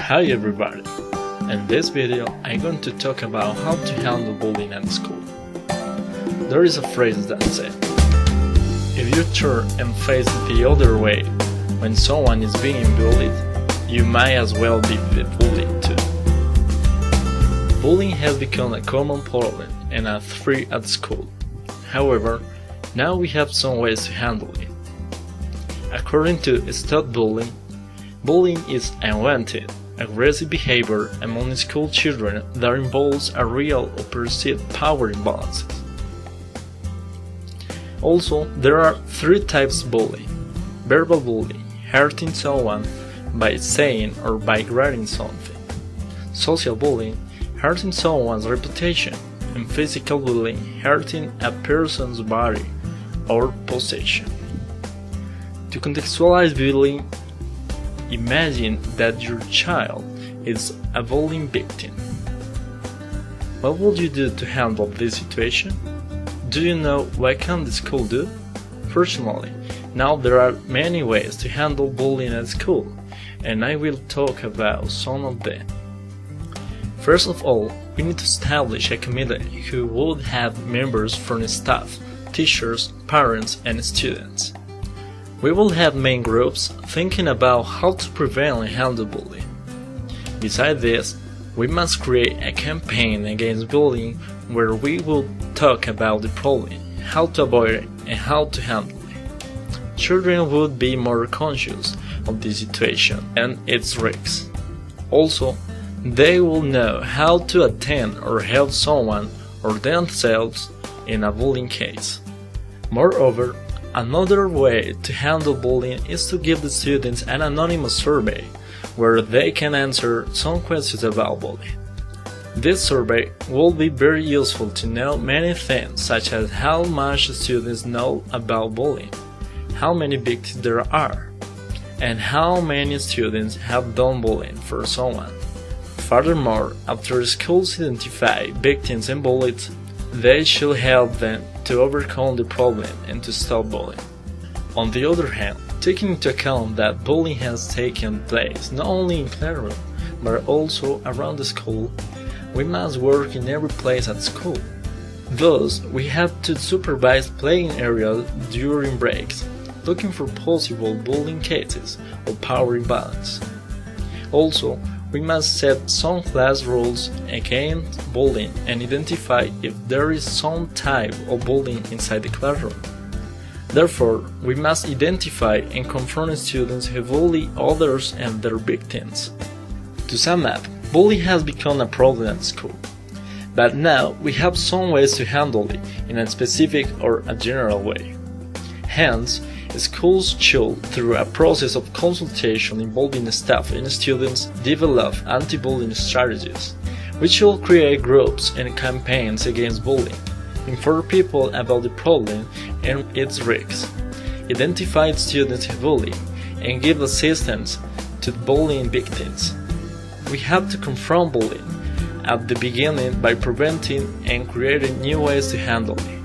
Hi everybody! In this video I'm going to talk about how to handle bullying at school. There is a phrase that says, if you turn and face the other way when someone is being bullied, you might as well be the bully too. Bullying has become a common problem and a threat at school. However, now we have some ways to handle it. According to Stop Bullying, bullying is unwanted, aggressive behavior among school children that involves a real or perceived power imbalances. Also, there are three types of bullying: verbal bullying, hurting someone by saying or by writing something; social bullying, hurting someone's reputation; and physical bullying, hurting a person's body or possession. To contextualize bullying, imagine that your child is a bullying victim. What would you do to handle this situation? Do you know what can the school do? Fortunately, now there are many ways to handle bullying at school, and I will talk about some of them. First of all, we need to establish a committee who would have members from the staff, teachers, parents, and students. We will have main groups thinking about how to prevent and handle bullying. Besides this, we must create a campaign against bullying where we will talk about the problem, how to avoid it, and how to handle it. Children would be more conscious of the situation and its risks. Also, they will know how to attend or help someone or themselves in a bullying case. Moreover, another way to handle bullying is to give the students an anonymous survey where they can answer some questions about bullying. This survey will be very useful to know many things, such as how much students know about bullying, how many victims there are, and how many students have done bullying for someone. Furthermore, after schools identify victims and bullies, they should help them to overcome the problem and to stop bullying. On the other hand, taking into account that bullying has taken place not only in classroom but also around the school, we must work in every place at school. Thus, we have to supervise playing areas during breaks, looking for possible bullying cases or power imbalance. Also, we must set some class rules against bullying and identify if there is some type of bullying inside the classroom. Therefore, we must identify and confront students who bully others and their victims. To sum up, bullying has become a problem at school, but now we have some ways to handle it in a specific or a general way. Hence, schools should, through a process of consultation involving staff and students, develop anti-bullying strategies, which should create groups and campaigns against bullying, inform people about the problem and its risks, identify students who bully, and give assistance to bullying victims. We have to confront bullying at the beginning by preventing and creating new ways to handle it.